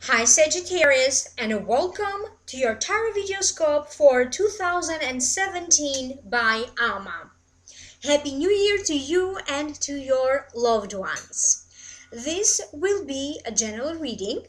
Hi Sagittarius, and welcome to your tarot videoscope for 2017 by Alma. Happy New Year to you and to your loved ones. This will be a general reading.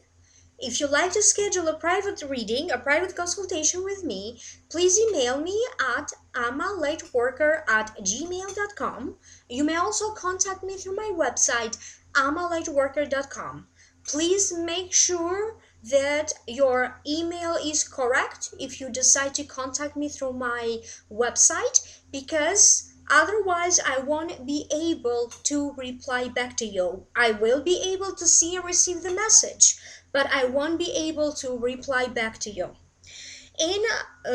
If you'd like to schedule a private reading, a private consultation with me, please email me at amalightworker@gmail.com. You may also contact me through my website, amalightworker.com. Please make sure that your email is correct if you decide to contact me through my website, because otherwise I won't be able to reply back to you. I will be able to see and receive the message, but I won't be able to reply back to you. In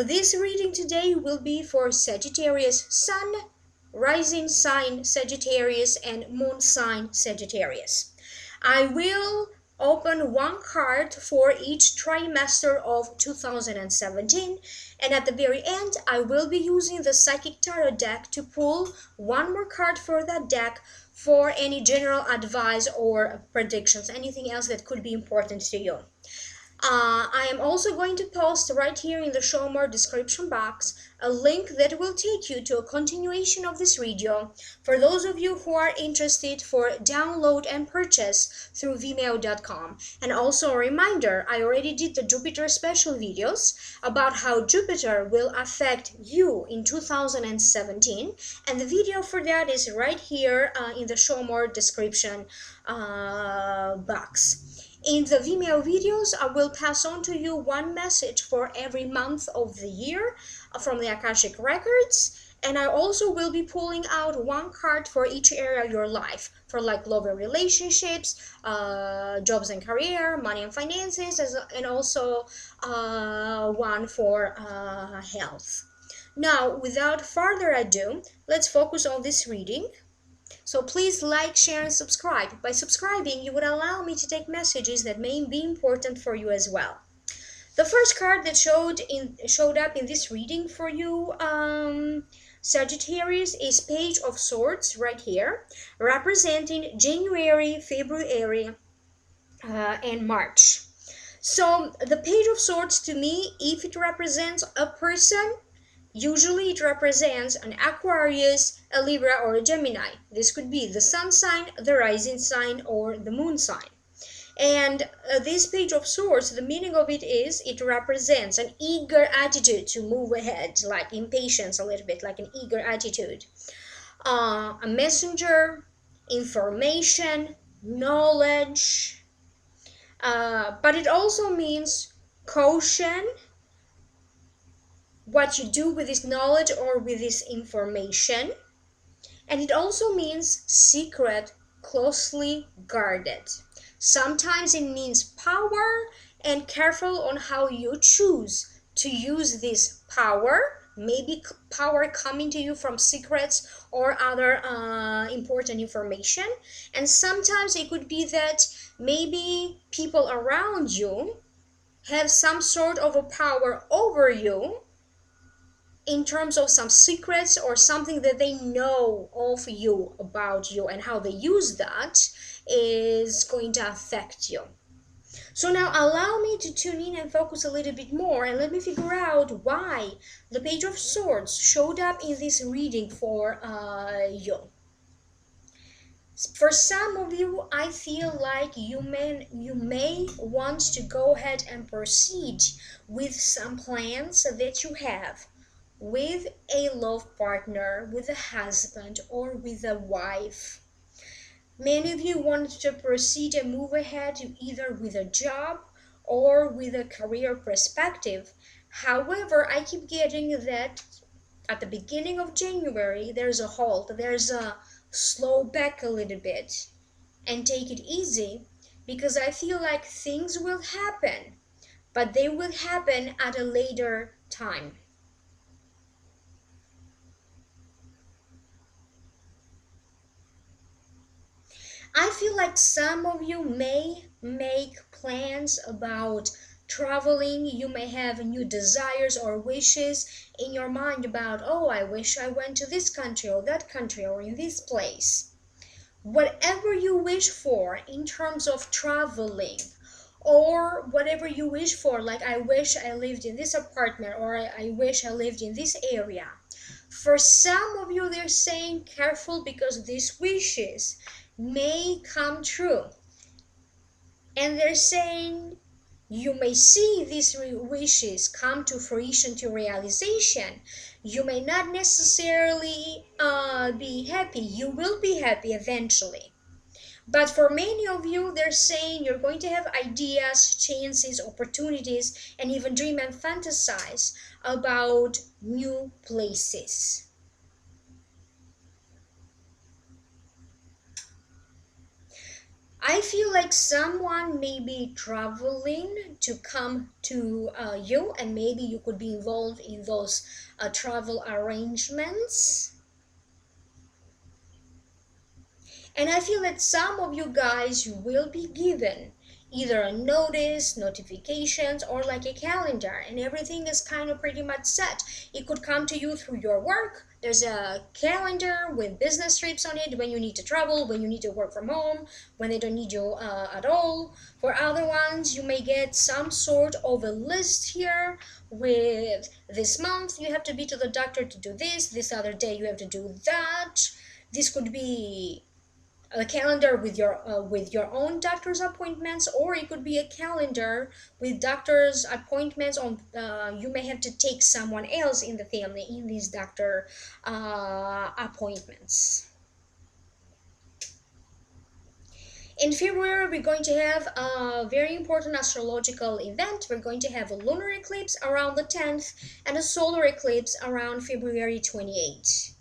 this reading today will be for Sagittarius Sun, Rising Sign Sagittarius, and Moon Sign Sagittarius. I will open one card for each trimester of 2017, and at the very end I will be using the Psychic Tarot deck to pull one more card for that deck for any general advice or predictions, anything else that could be important to you. I am also going to post right here in the show more description box a link that will take you to a continuation of this video for those of you who are interested for download and purchase through vimeo.com. And also a reminder, I already did the Jupiter special videos about how Jupiter will affect you in 2017, and the video for that is right here in the show more description box. In the Vimeo videos, I will pass on to you one message for every month of the year from the Akashic records, and I also will be pulling out one card for each area of your life, for like love and relationships, jobs and career, money and finances, and also one for health. Now, without further ado, let's focus on this reading. So please like, share, and subscribe. By subscribing, you would allow me to take messages that may be important for you as well. The first card that showed up in this reading for you, Sagittarius, is Page of Swords right here, representing January, February, and March. So the Page of Swords, to me, if it represents a person, usually it represents an Aquarius, a Libra, or a Gemini. This could be the sun sign, the rising sign, or the moon sign. And this Page of Swords, the meaning of it is it represents an eager attitude to move ahead, like impatience a little bit, like an eager attitude. A messenger, information, knowledge. But it also means caution, what you do with this knowledge or with this information. And it also means secret, closely guarded. Sometimes it means power, and careful on how you choose to use this power. Maybe power coming to you from secrets or other important information. And sometimes it could be that maybe people around you have some sort of a power over you in terms of some secrets or something that they know of you, about you, and how they use that is going to affect you. So now allow me to tune in and focus a little bit more, and let me figure out why the Page of Swords showed up in this reading for you. For some of you, I feel like you may want to go ahead and proceed with some plans that you have with a love partner, with a husband, or with a wife. Many of you want to proceed and move ahead either with a job or with a career perspective. However, I keep getting that at the beginning of January, there's a halt, there's a slow back a little bit and take it easy, because I feel like things will happen, but they will happen at a later time. I feel like some of you may make plans about traveling. You may have new desires or wishes in your mind about, oh, I wish I went to this country or that country or in this place. Whatever you wish for in terms of traveling or whatever you wish for, like I wish I lived in this apartment, or I wish I lived in this area. For some of you, they're saying careful because these wishes may come true. And they're saying you may see these wishes come to fruition, to realization. You may not necessarily be happy. You will be happy eventually. But for many of you, they're saying you're going to have ideas, chances, opportunities, and even dream and fantasize about new places. I feel like someone may be traveling to come to you, and maybe you could be involved in those travel arrangements. And I feel that some of you guys will be given either a notice, notifications, or like a calendar, and everything is kind of pretty much set. It could come to you through your work. There's a calendar with business trips on it, when you need to travel, when you need to work from home, when they don't need you at all. For other ones, you may get some sort of a list here with this month you have to be to the doctor to do this other day you have to do that. This could be a calendar with your own doctor's appointments, or it could be a calendar with doctor's appointments on you may have to take someone else in the family in these doctor appointments. In February, we're going to have a very important astrological event. We're going to have a lunar eclipse around the 10th and a solar eclipse around February 28th.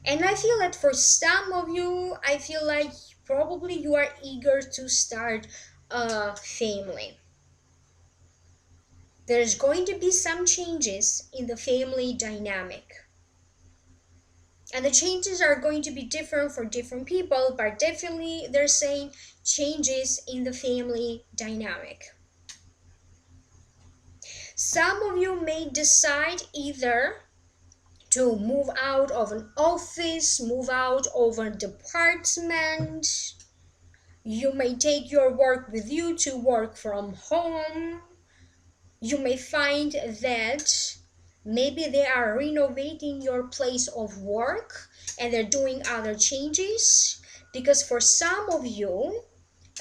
And I feel that for some of you, I feel like probably you are eager to start a family. There's going to be some changes in the family dynamic. And the changes are going to be different for different people, but definitely they're saying changes in the family dynamic. Some of you may decide either to move out of an office, move out of a department. You may take your work with you to work from home. You may find that maybe they are renovating your place of work and they're doing other changes, because for some of you,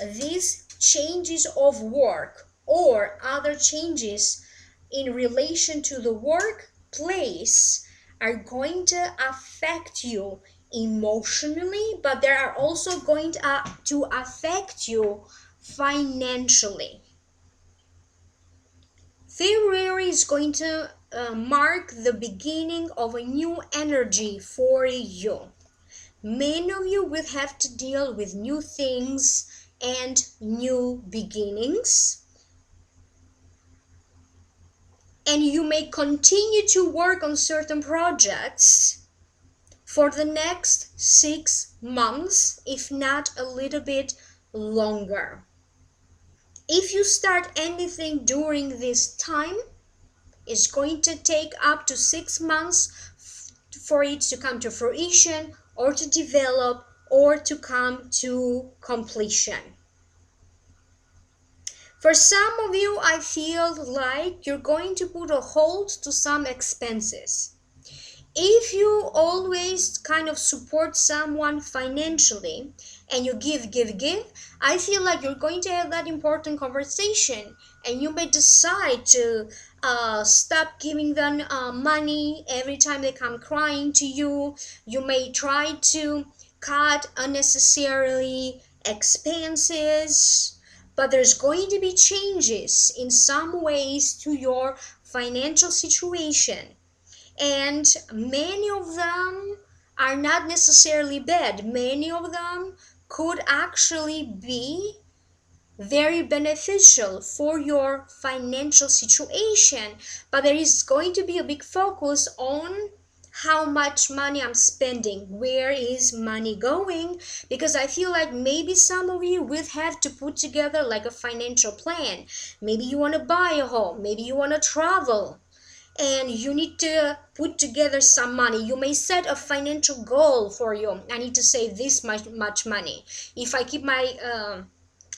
these changes of work or other changes in relation to the workplace are going to affect you emotionally, but they are also going to affect you financially. February is going to mark the beginning of a new energy for you. Many of you will have to deal with new things and new beginnings. And you may continue to work on certain projects for the next 6 months, if not a little bit longer. If you start anything during this time, it's going to take up to 6 months for it to come to fruition, or to develop, or to come to completion. For some of you, I feel like you're going to put a hold to some expenses. If you always kind of support someone financially and you give, I feel like you're going to have that important conversation, and you may decide to stop giving them money every time they come crying to you. You may try to cut unnecessarily expenses. But there's going to be changes in some ways to your financial situation. And many of them are not necessarily bad. Many of them could actually be very beneficial for your financial situation. But there is going to be a big focus on how much money I'm spending, where is money going, because I feel like maybe some of you will have to put together like a financial plan. Maybe you want to buy a home, maybe you want to travel, and you need to put together some money. You may set a financial goal for you. I need to save this much money. If I keep my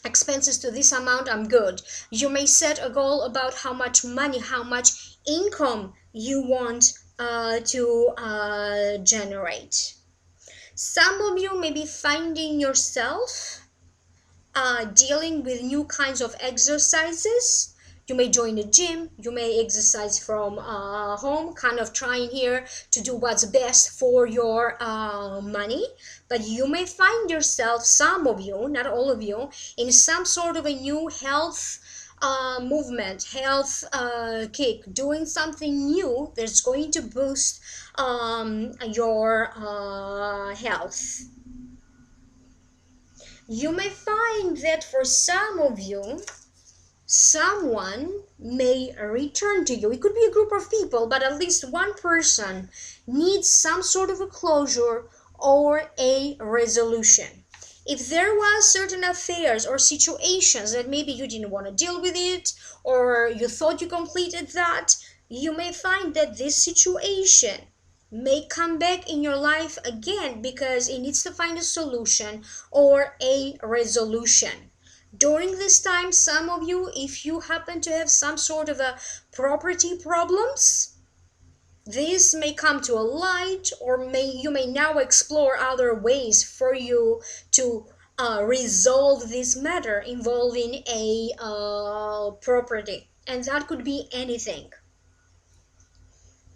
expenses to this amount, I'm good. You may set a goal about how much money, how much income you want to generate. Some of you may be finding yourself dealing with new kinds of exercises. You may join a gym, you may exercise from home, kind of trying here to do what's best for your money. But you may find yourself, some of you, not all of you, in some sort of a new health movement, health kick, doing something new that's going to boost your health. You may find that for some of you, someone may return to you. It could be a group of people, but at least one person needs some sort of a closure or a resolution. If there was certain affairs or situations that maybe you didn't want to deal with it, or you thought you completed that, you may find that this situation may come back in your life again because it needs to find a solution or a resolution. During this time, some of you, if you happen to have some sort of a property problems, this may come to a light, or you may now explore other ways for you to resolve this matter involving a property, and that could be anything.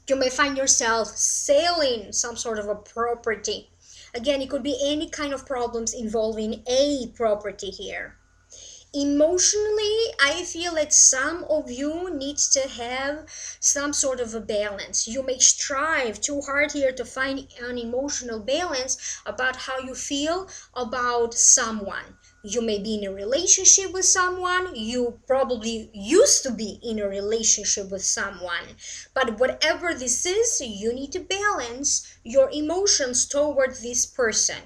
You may find yourself selling some sort of a property. Again, it could be any kind of problems involving a property here. Emotionally, I feel that some of you need to have some sort of a balance. You may strive too hard here to find an emotional balance about how you feel about someone. You may be in a relationship with someone. You probably used to be in a relationship with someone. But whatever this is, you need to balance your emotions toward this person.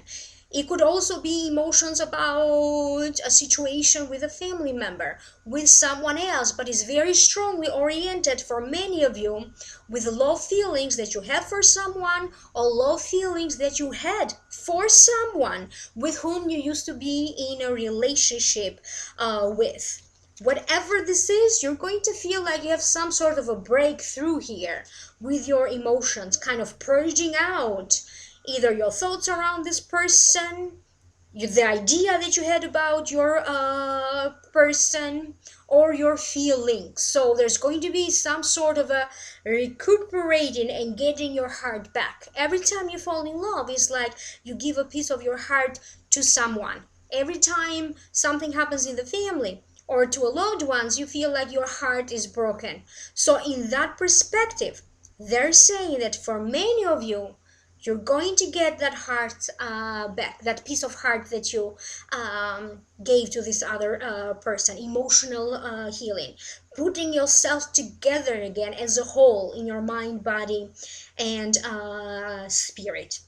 It could also be emotions about a situation with a family member, with someone else, but is very strongly oriented for many of you with love feelings that you have for someone, or love feelings that you had for someone with whom you used to be in a relationship with. Whatever this is, you're going to feel like you have some sort of a breakthrough here with your emotions, kind of purging out either your thoughts around this person, the idea that you had about your person, or your feelings. So there's going to be some sort of a recuperating and getting your heart back. Every time you fall in love, it's like you give a piece of your heart to someone. Every time something happens in the family or to a loved ones, you feel like your heart is broken. So in that perspective, they're saying that for many of you, you're going to get that heart back, that piece of heart that you gave to this other person. Emotional healing, putting yourself together again as a whole in your mind, body, and spirit.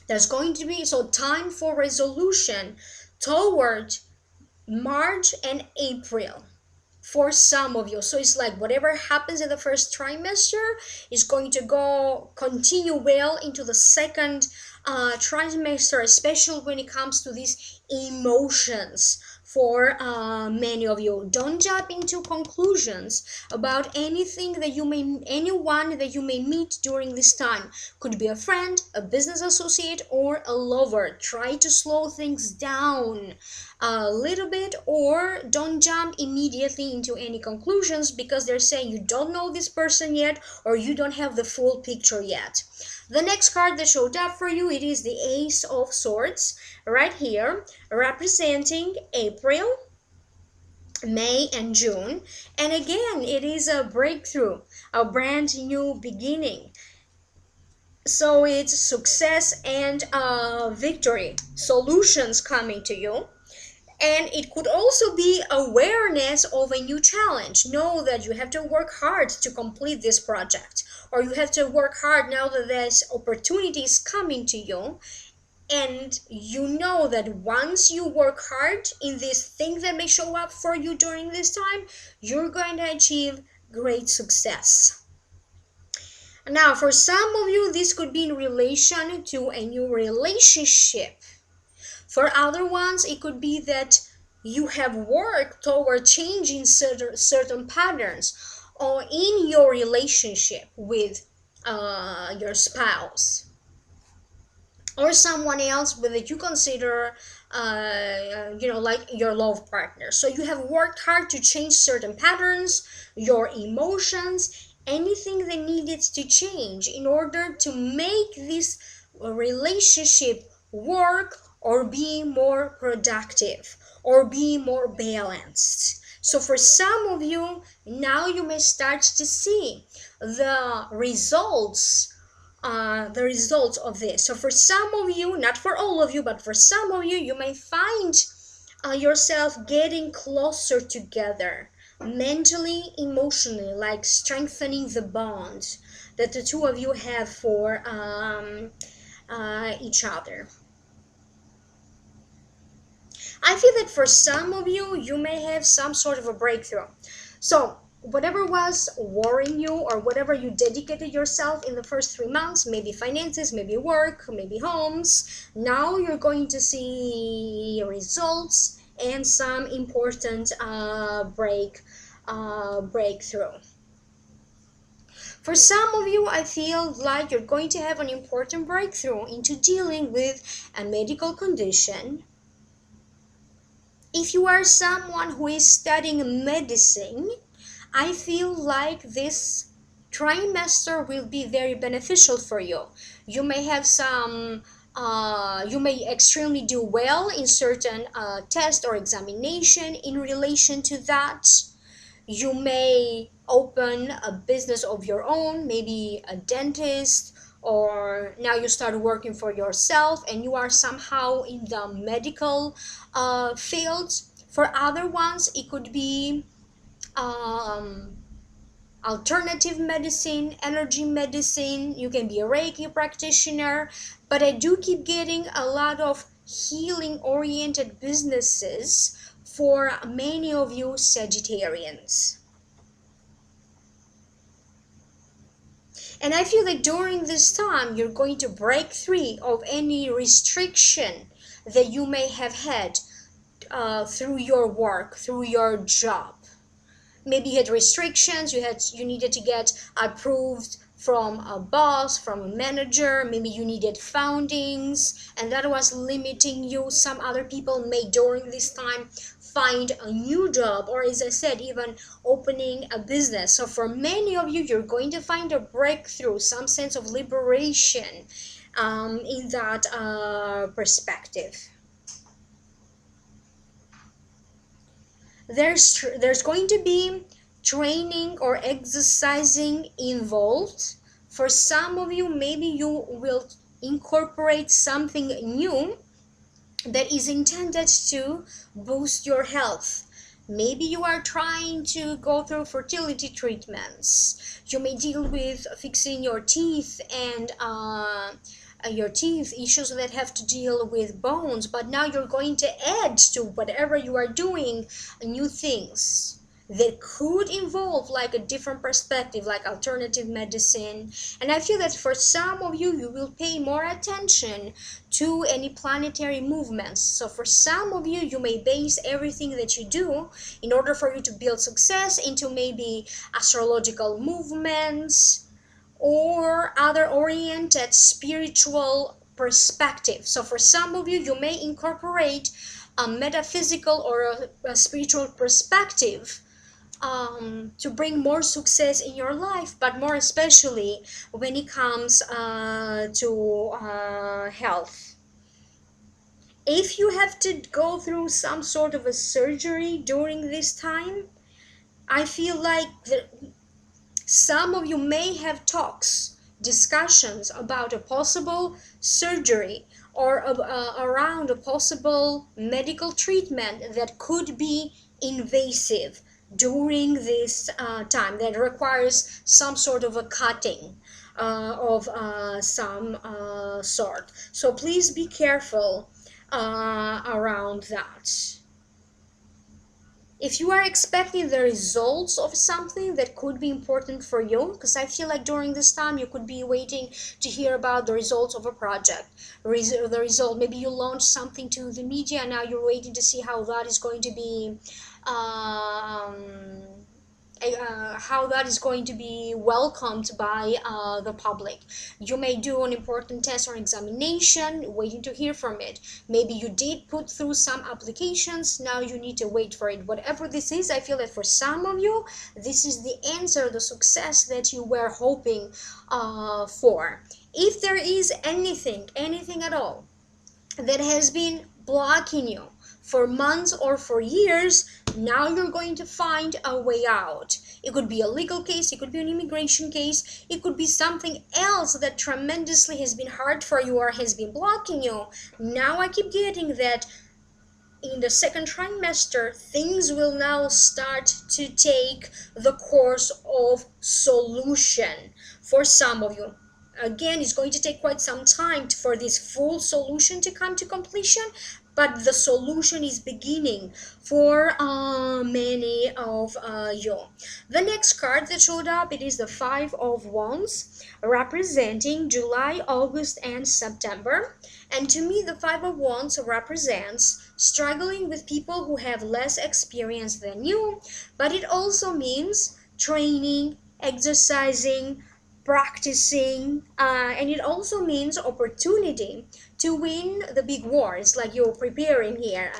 There's going to be time for resolution toward March and April for some of you. So it's like whatever happens in the first trimester is going to continue well into the second trimester, especially when it comes to these emotions. For many of you, don't jump into conclusions about anyone that you may meet during this time. Could be a friend, a business associate, or a lover. Try to slow things down a little bit, or don't jump immediately into any conclusions because they're saying you don't know this person yet, or you don't have the full picture yet. The next card that showed up for you, it is the Ace of Swords right here, representing April, May, and June. And again, it is a breakthrough, a brand new beginning. So it's success and victory, solutions coming to you. And it could also be awareness of a new challenge. Know that you have to work hard to complete this project, or you have to work hard now that this opportunity is coming to you. And you know that once you work hard in this thing that may show up for you during this time, you're going to achieve great success. Now, for some of you, this could be in relation to a new relationship. For other ones, it could be that you have worked toward changing certain patterns or in your relationship with your spouse or someone else with that you consider like your love partner. So you have worked hard to change certain patterns, your emotions, anything that needed to change in order to make this relationship work or be more productive or be more balanced. So for some of you, now you may start to see the results of this. So for some of you, not for all of you, but for some of you, you may find yourself getting closer together mentally, emotionally, like strengthening the bond that the two of you have for each other. I feel that for some of you, you may have some sort of a breakthrough. So whatever was worrying you or whatever you dedicated yourself in the first 3 months, maybe finances, maybe work, maybe homes, now you're going to see results and some important breakthrough. For some of you, I feel like you're going to have an important breakthrough into dealing with a medical condition. If you are someone who is studying medicine, I feel like this trimester will be very beneficial for you. You may have you may extremely do well in certain test or examination in relation to that. You may open a business of your own, maybe a dentist, or now you start working for yourself and you are somehow in the medical field. For other ones, it could be um, alternative medicine, energy medicine. You can be a Reiki practitioner, but I do keep getting a lot of healing oriented businesses for many of you Sagittarians. And I feel that during this time, you're going to break free of any restriction that you may have had through your work, through your job. Maybe you had restrictions, you needed to get approved from a boss, from a manager, maybe you needed foundings, and that was limiting you. Some other people may during this time find a new job, or as I said, even opening a business. So for many of you, you're going to find a breakthrough, some sense of liberation in that perspective. There's going to be training or exercising involved. For some of you, maybe you will incorporate something new that is intended to boost your health. Maybe you are trying to go through fertility treatments. You may deal with fixing your teeth and your teeth issues that have to deal with bones, but now you're going to add to whatever you are doing new things that could involve like a different perspective, like alternative medicine. And I feel that for some of you, you will pay more attention to any planetary movements. So for some of you, you may base everything that you do in order for you to build success into maybe astrological movements or other oriented spiritual perspective. So for some of you, you may incorporate a metaphysical or a spiritual perspective to bring more success in your life, but more especially when it comes to health. If you have to go through some sort of a surgery during this time, I feel like some of you may have talks, discussions about a possible surgery or around a possible medical treatment that could be invasive during this time, that requires some sort of a cutting of some sort. So please be careful around that. If you are expecting the results of something that could be important for you, because I feel like during this time you could be waiting to hear about the results of a project, the result, maybe you launch something to the media, now you're waiting to see how that is going to be um, how that is going to be welcomed by the public. You may do an important test or examination, waiting to hear from it. Maybe you did put through some applications, now you need to wait for it. Whatever this is, I feel that for some of you, this is the answer, the success that you were hoping for. If there is anything at all that has been blocking you for months or for years, now you're going to find a way out. It could be a legal case, it could be an immigration case, it could be something else that tremendously has been hard for you or has been blocking you. Now I keep getting that in the second trimester, things will now start to take the course of solution for some of you. Again, it's going to take quite some time for this full solution to come to completion, but the solution is beginning for many of you. The next card that showed up, it is the Five of Wands, representing July, August, and September. And to me, the Five of Wands represents struggling with people who have less experience than you, but it also means training, exercising, practicing, and it also means opportunity to win the big war. It's like you're preparing here,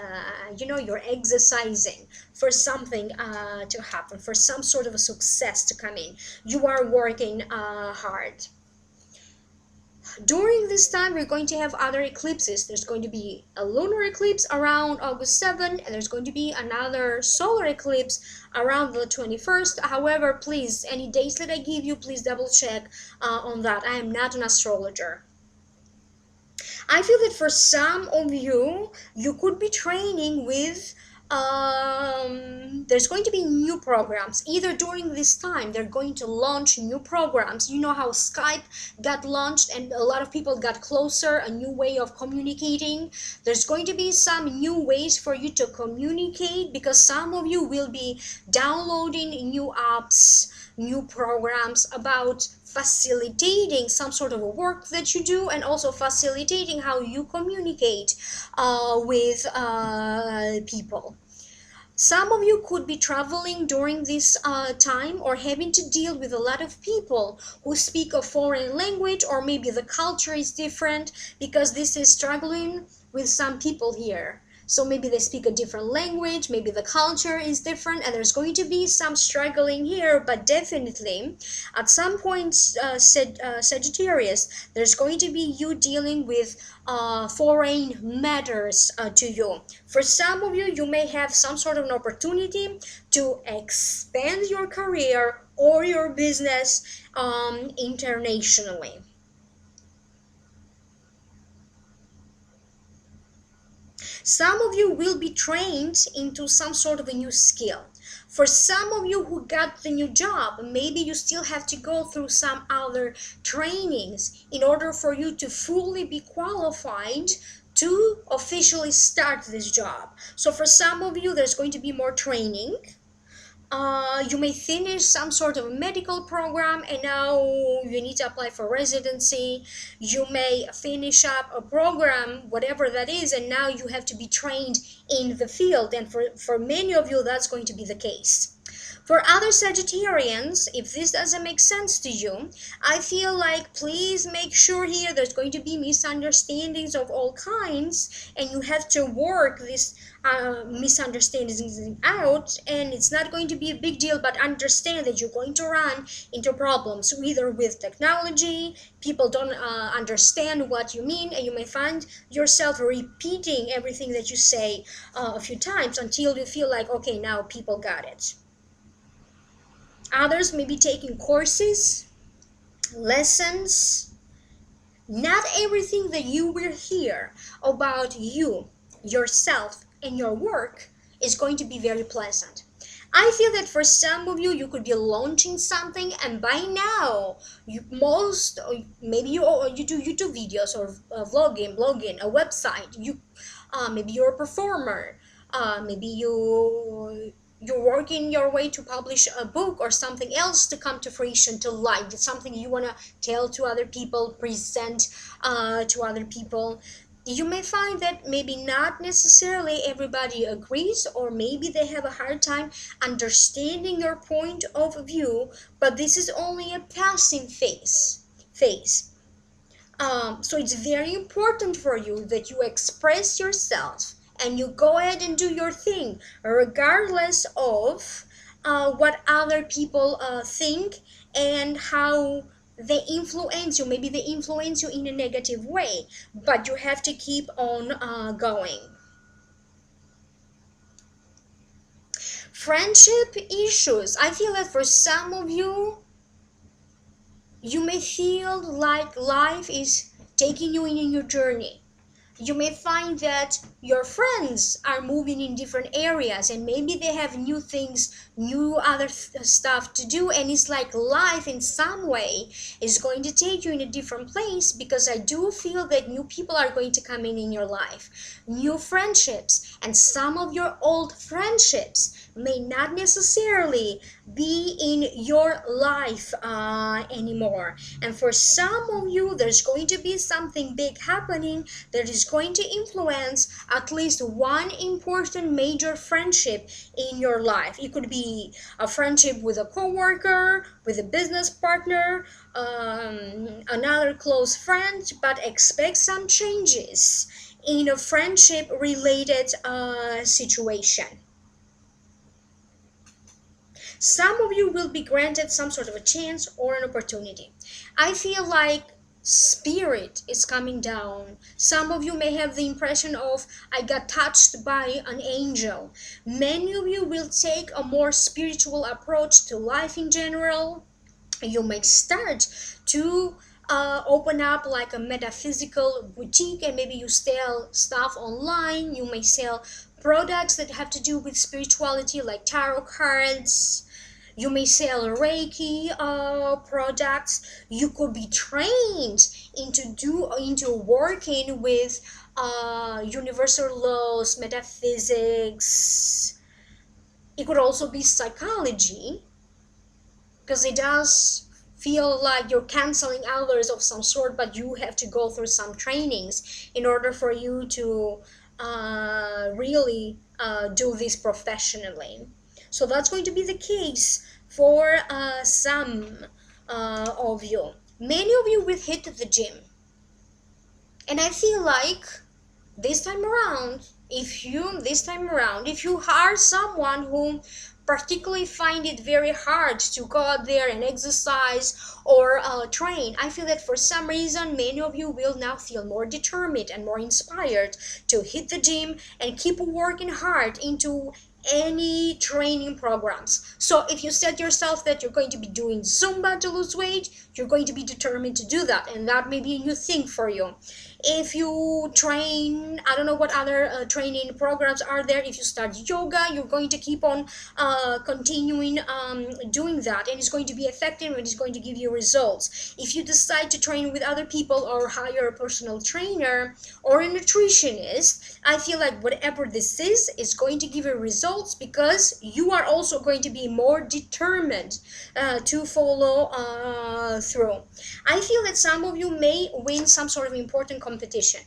you're exercising for something to happen, for some sort of a success to come in. You are working hard. During this time, we're going to have other eclipses. There's going to be a lunar eclipse around August 7th, and there's going to be another solar eclipse around the 21st. However, please, any dates that I give you, please double check on that. I am not an astrologer. I feel that for some of you, you could be training with there's going to be new programs either during this time. They're going to launch new programs. You know how Skype got launched and a lot of people got closer, a new way of communicating. There's going to be some new ways for you to communicate, because some of you will be downloading new apps, new programs about facilitating some sort of a work that you do, and also facilitating how you communicate with people. Some of you could be traveling during this time, or having to deal with a lot of people who speak a foreign language, or maybe the culture is different, because this is struggling with some people here. So maybe they speak a different language, maybe the culture is different, and there's going to be some struggling here. But definitely at some point, Sagittarius, there's going to be you dealing with foreign matters to you. For some of you, you may have some sort of an opportunity to expand your career or your business internationally. Some of you will be trained into some sort of a new skill. For some of you who got the new job, maybe you still have to go through some other trainings in order for you to fully be qualified to officially start this job. So for some of you, there's going to be more training. You may finish some sort of medical program and now you need to apply for residency. You may finish up a program, whatever that is, and now you have to be trained in the field. And for many of you, that's going to be the case. For other Sagittarians, if this doesn't make sense to you, I feel like please make sure here there's going to be misunderstandings of all kinds, and you have to work these misunderstandings out, and it's not going to be a big deal, but understand that you're going to run into problems either with technology. People don't understand what you mean, and you may find yourself repeating everything that you say a few times until you feel like, okay, now people got it. Others may be taking courses, lessons. Not everything that you will hear about you, yourself, and your work is going to be very pleasant. I feel that for some of you, you could be launching something, and by now, maybe you do YouTube videos or blogging, a website. Maybe you're a performer. Maybe you you're working your way to publish a book or something else to come to fruition, to light. It's something you want to tell to other people, present to other people. You may find that maybe not necessarily everybody agrees, or maybe they have a hard time understanding your point of view, but this is only a passing phase. So it's very important for you that you express yourself and you go ahead and do your thing, regardless of what other people think and how they influence you. Maybe they influence you in a negative way, but you have to keep on going. Friendship issues. I feel that for some of you, you may feel like life is taking you in your journey. You may find that your friends are moving in different areas and maybe they have new things, new other stuff to do, and it's like life in some way is going to take you in a different place, because I do feel that new people are going to come in your life, new friendships, and some of your old friendships may not necessarily be in your life anymore. And for some of you, there's going to be something big happening that is going to influence at least one important major friendship in your life. It could be a friendship with a coworker, with a business partner, another close friend, but expect some changes in a friendship related situation. Some of you will be granted some sort of a chance or an opportunity. I feel like spirit is coming down. Some of you may have the impression of, I got touched by an angel. Many of you will take a more spiritual approach to life in general. You may start to open up like a metaphysical boutique, and maybe you sell stuff online. You may sell products that have to do with spirituality, like tarot cards. You may sell Reiki products. You could be trained into working with universal laws, metaphysics. It could also be psychology, because it does feel like you're canceling hours of some sort, but you have to go through some trainings in order for you to really do this professionally. So that's going to be the case for some of you. Many of you will hit the gym. And I feel like this time around, if you are someone who particularly find it very hard to go out there and exercise or train, I feel that for some reason many of you will now feel more determined and more inspired to hit the gym and keep working hard into any training programs. So if you set yourself that you're going to be doing Zumba to lose weight, you're going to be determined to do that, and that may be a new thing for you. If you train, I don't know what other training programs are there. If you start yoga, you're going to keep on continuing doing that, and it's going to be effective and it's going to give you results. If you decide to train with other people or hire a personal trainer or a nutritionist, I feel like whatever this is going to give you results, because you are also going to be more determined to follow through. I feel that some of you may win some sort of important competition.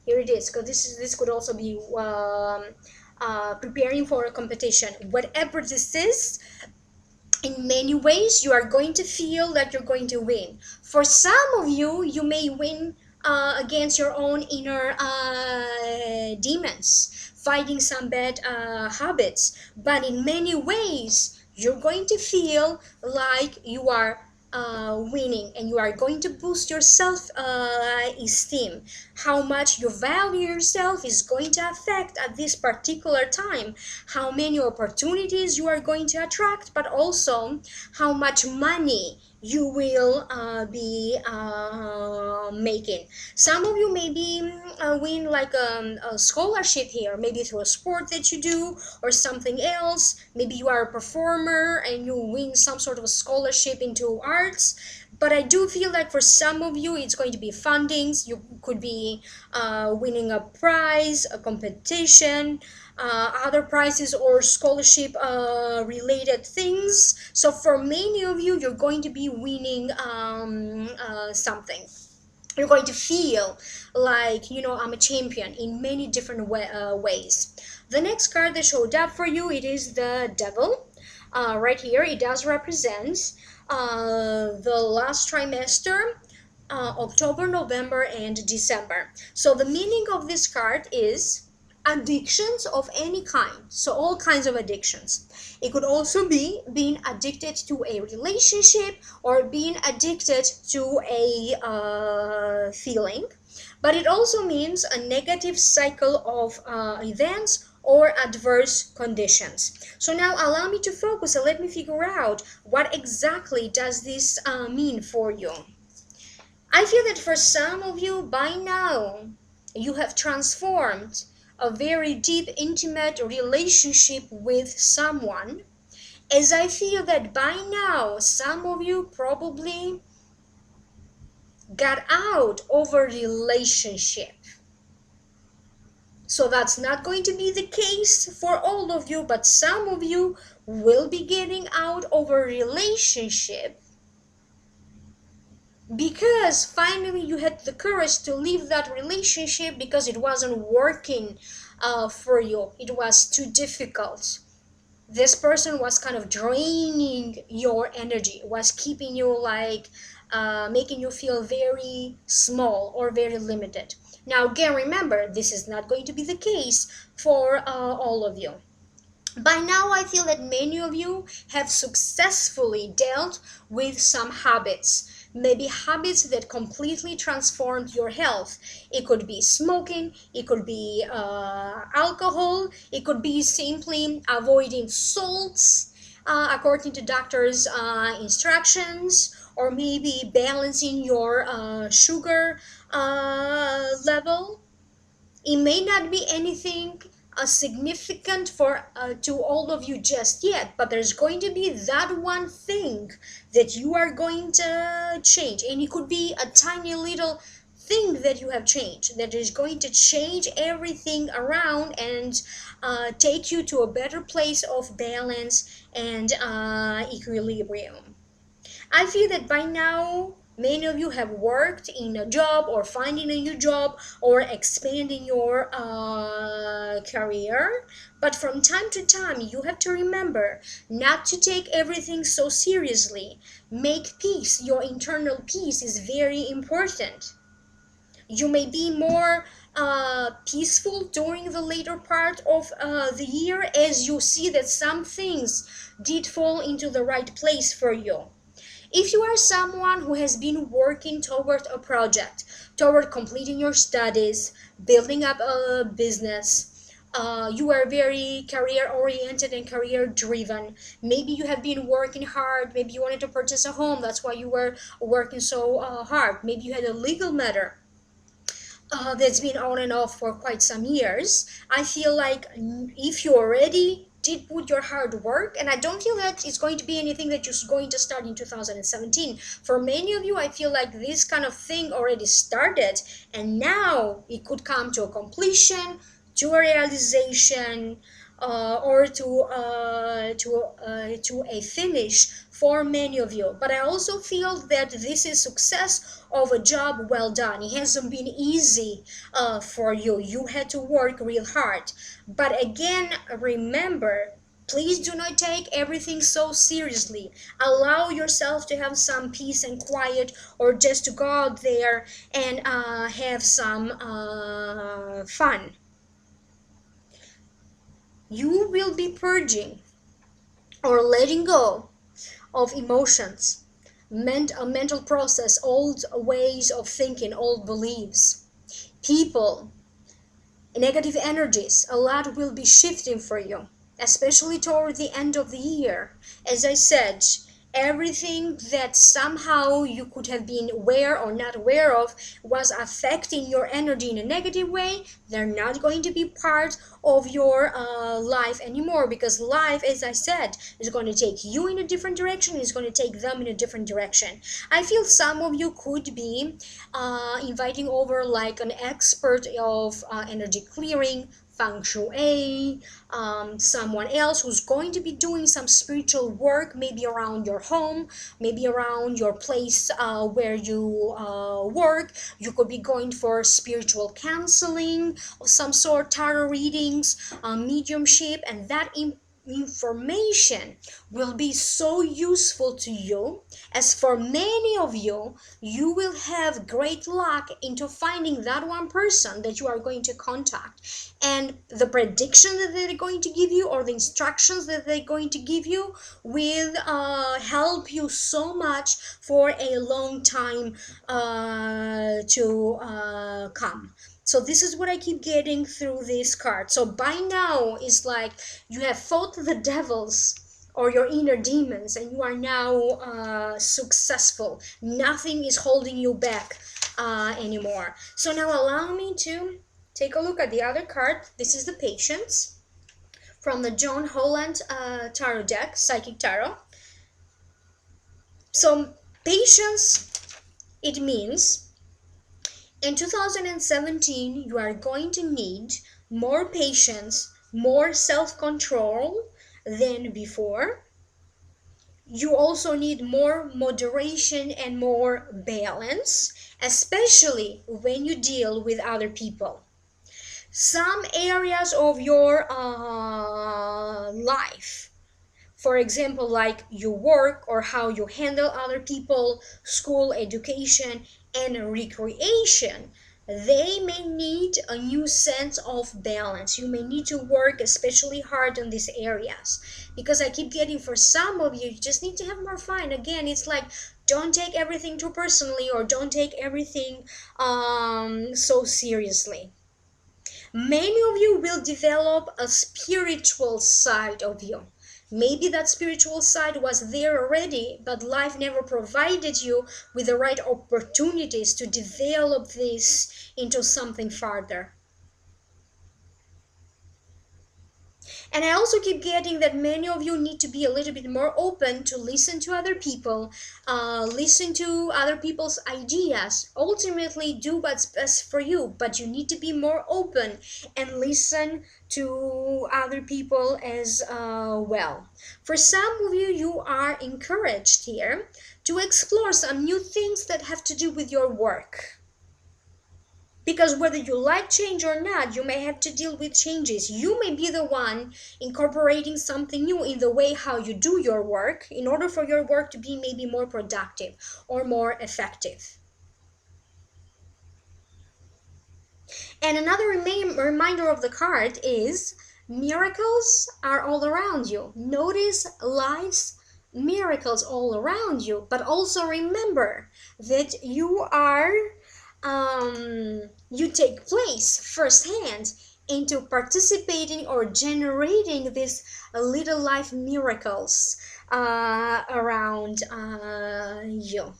Here it is, because this could also be preparing for a competition. Whatever this is, in many ways you are going to feel that you're going to win. For some of you, you may win against your own inner demons, fighting some bad habits, but in many ways you're going to feel like you are winning, and you are going to boost your self-esteem. How much you value yourself is going to affect at this particular time how many opportunities you are going to attract, but also how much money you will be making. Some of you maybe win like a scholarship here, maybe through a sport that you do or something else. Maybe you are a performer and you win some sort of a scholarship into arts. But I do feel like for some of you, it's going to be fundings. You could be winning a prize, a competition, other prizes or scholarship related things. So for many of you, you're going to be winning something. You're going to feel like, I'm a champion in many different ways. The next card that showed up for you, it is the Devil. Right here, it does represent the last trimester, October, November, and December. So the meaning of this card is addictions of any kind, so all kinds of addictions. It could also be being addicted to a relationship or being addicted to a feeling, but it also means a negative cycle of events or adverse conditions. So now allow me to focus and let me figure out what exactly does this mean for you. I feel that for some of you by now, you have transformed a very deep, intimate relationship with someone, as I feel that by now, some of you probably got out of a relationship. So that's not going to be the case for all of you, but some of you will be getting out of a relationship because finally you had the courage to leave that relationship because it wasn't working for you. It was too difficult. This person was kind of draining your energy, was keeping you like making you feel very small or very limited. Now again, remember, this is not going to be the case for all of you. By now, I feel that many of you have successfully dealt with some habits. Maybe habits that completely transformed your health. It could be smoking, it could be alcohol, it could be simply avoiding salts according to doctor's instructions, or maybe balancing your sugar level. It may not be anything significant for to all of you just yet, but there's going to be that one thing that you are going to change, and it could be a tiny little thing that you have changed that is going to change everything around and take you to a better place of balance and equilibrium. I feel that by now, many of you have worked in a job or finding a new job or expanding your career. But from time to time, you have to remember not to take everything so seriously. Make peace. Your internal peace is very important. You may be more peaceful during the later part of the year as you see that some things did fall into the right place for you. If you are someone who has been working toward a project, toward completing your studies, building up a business, you are very career oriented and career driven. Maybe you have been working hard. Maybe you wanted to purchase a home. That's why you were working so hard. Maybe you had a legal matter that's been on and off for quite some years. I feel like if you already did put your hard work, and I don't feel that it's going to be anything that you're going to start in 2017. For many of you, I feel like this kind of thing already started, and now it could come to a completion, to a realization, or to a finish for many of you. But I also feel that this is success of a job well done. It hasn't been easy for you. You had to work real hard. But again, remember, please do not take everything so seriously. Allow yourself to have some peace and quiet, or just to go out there and have some fun. You will be purging or letting go of emotions, a mental process, old ways of thinking, old beliefs, people, negative energies. A lot will be shifting for you, especially toward the end of the year. As I said, everything that somehow you could have been aware or not aware of was affecting your energy in a negative way, they're not going to be part of your life anymore, because life, as I said, is going to take you in a different direction, is going to take them in a different direction. I feel some of you could be inviting over like an expert of energy clearing, feng shui, someone else who's going to be doing some spiritual work, maybe around your home, maybe around your place where you work. You could be going for spiritual counseling of some sort, tarot readings, mediumship, and that information will be so useful to you, as for many of you, you will have great luck into finding that one person that you are going to contact, and the prediction that they're going to give you or the instructions that they're going to give you will help you so much for a long time to come. So this is what I keep getting through this card. So by now, it's like you have fought the devils or your inner demons, and you are now successful. Nothing is holding you back anymore. So now allow me to take a look at the other card. This is the Patience from the John Holland Tarot deck, Psychic Tarot. So patience, it means in 2017, you are going to need more patience, more self-control than before. You also need more moderation and more balance, especially when you deal with other people. Some areas of your life, for example, like your work or how you handle other people, school, education, and recreation, they may need a new sense of balance. You may need to work especially hard on these areas, because I keep getting, for some of you, you just need to have more fun. Again, it's like, don't take everything too personally, or don't take everything so seriously. Many of you will develop a spiritual side of you. Maybe that spiritual side was there already, but life never provided you with the right opportunities to develop this into something farther. And I also keep getting that many of you need to be a little bit more open to listen to other people, listen to other people's ideas, ultimately do what's best for you, but you need to be more open and listen to other people as well. For some of you, you are encouraged here to explore some new things that have to do with your work. Because whether you like change or not, you may have to deal with changes. You may be the one incorporating something new in the way how you do your work in order for your work to be maybe more productive or more effective. And another reminder of the card is miracles are all around you. Notice life's miracles all around you, but also remember that you take place firsthand into participating or generating these little life miracles around you.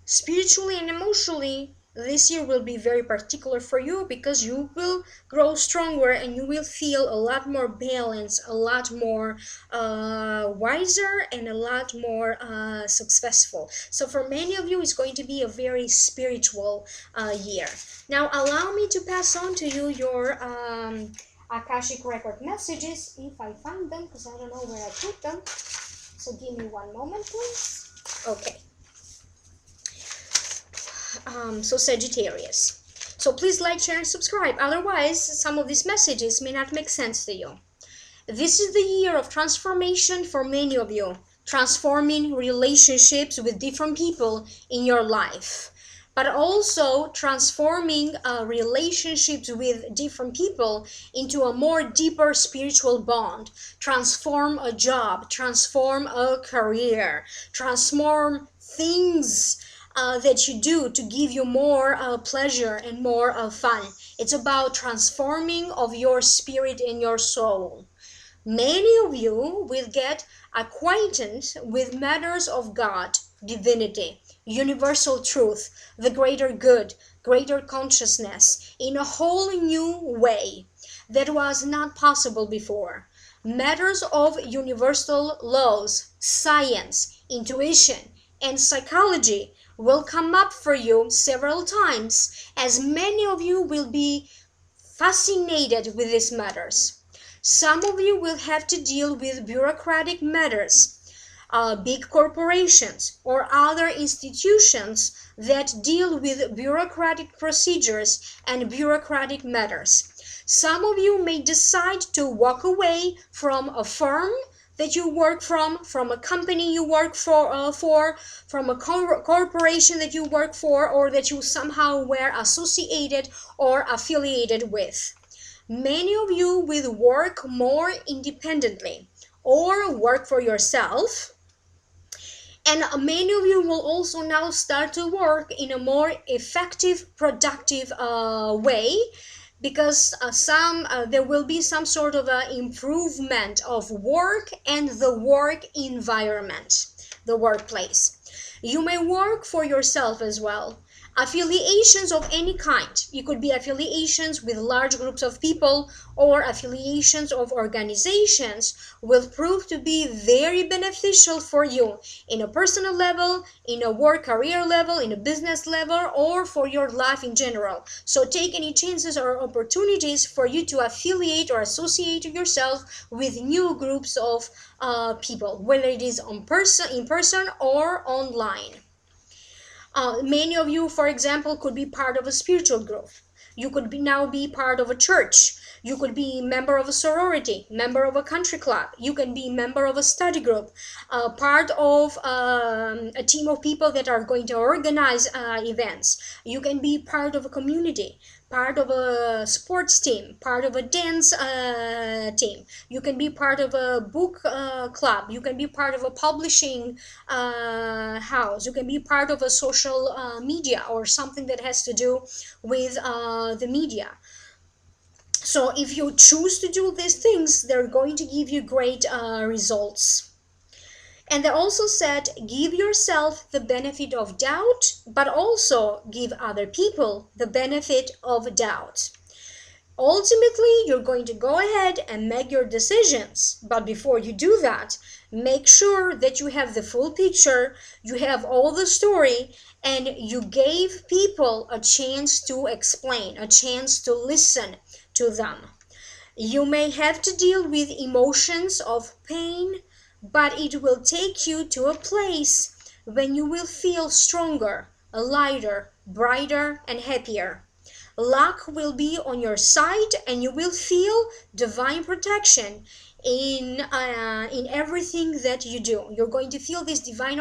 Spiritually and emotionally, this year will be very particular for you, because you will grow stronger and you will feel a lot more balanced, a lot more wiser, and a lot more successful. So for many of you, it's going to be a very spiritual year. Now allow me to pass on to you your Akashic record messages, if I find them, because I don't know where I put them. So give me one moment, please. Okay. So Sagittarius. So please like, share, and subscribe. Otherwise, some of these messages may not make sense to you. This is the year of transformation for many of you. Transforming relationships with different people in your life. But also transforming relationships with different people into a more deeper spiritual bond. Transform a job. Transform a career. Transform things that you do to give you more pleasure and more fun. It's about transforming of your spirit and your soul. Many of you will get acquainted with matters of God, divinity, universal truth, the greater good, greater consciousness in a whole new way that was not possible before. Matters of universal laws, science, intuition, and psychology will come up for you several times, as many of you will be fascinated with these matters. Some of you will have to deal with bureaucratic matters, big corporations or other institutions that deal with bureaucratic procedures and bureaucratic matters. Some of you may decide to walk away from a firm that you work from a company you work for, from a corporation that you work for, or that you somehow were associated or affiliated with. Many of you will work more independently or work for yourself, and many of you will also now start to work in a more effective, productive way, because there will be some sort of improvement of work and the work environment, the workplace. You may work for yourself as well. Affiliations of any kind. It could be affiliations with large groups of people or affiliations of organizations will prove to be very beneficial for you in a personal level, in a work career level, in a business level, or for your life in general. So take any chances or opportunities for you to affiliate or associate yourself with new groups of people, whether it is in person or online. Many of you, for example, could be part of a spiritual group. You could now be part of a church. You could be member of a sorority, member of a country club. You can be member of a study group, part of a team of people that are going to organize events. You can be part of a community, part of a sports team, part of a dance team. You can be part of a book club. You can be part of a publishing house. You can be part of a social media or something that has to do with the media. So if you choose to do these things, they're going to give you great results. And they also said, give yourself the benefit of doubt, but also give other people the benefit of doubt. Ultimately, you're going to go ahead and make your decisions. But before you do that, make sure that you have the full picture, you have all the story, and you gave people a chance to explain, a chance to listen to them. You may have to deal with emotions of pain, but it will take you to a place when you will feel stronger, lighter, brighter, and happier. Luck will be on your side, and you will feel divine protection in everything that you do. You're going to feel this divine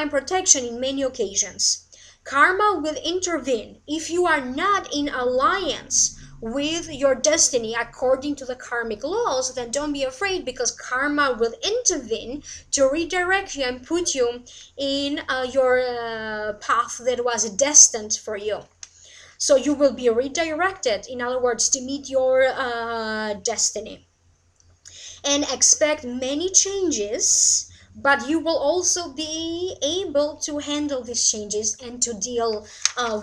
protection in many occasions. Karma will intervene if you are not in alliance with your destiny according to the karmic laws. Then don't be afraid, because karma will intervene to redirect you and put you in your path that was destined for you. So you will be redirected, in other words, to meet your destiny. And expect many changes, but you will also be able to handle these changes and to deal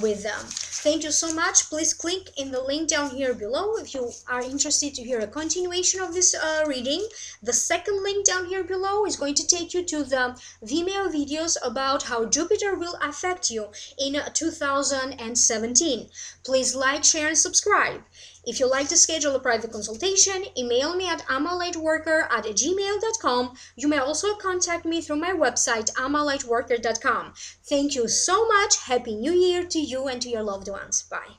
with them. Thank you so much. Please click in the link down here below if you are interested to hear a continuation of this reading. The second link down here below is going to take you to the Vimeo videos about how Jupiter will affect you in 2017. Please like, share, and subscribe. If you'd like to schedule a private consultation, email me at amalightworker@gmail.com. You may also contact me through my website, amalightworker.com. Thank you so much. Happy New Year to you and to your loved ones. Bye.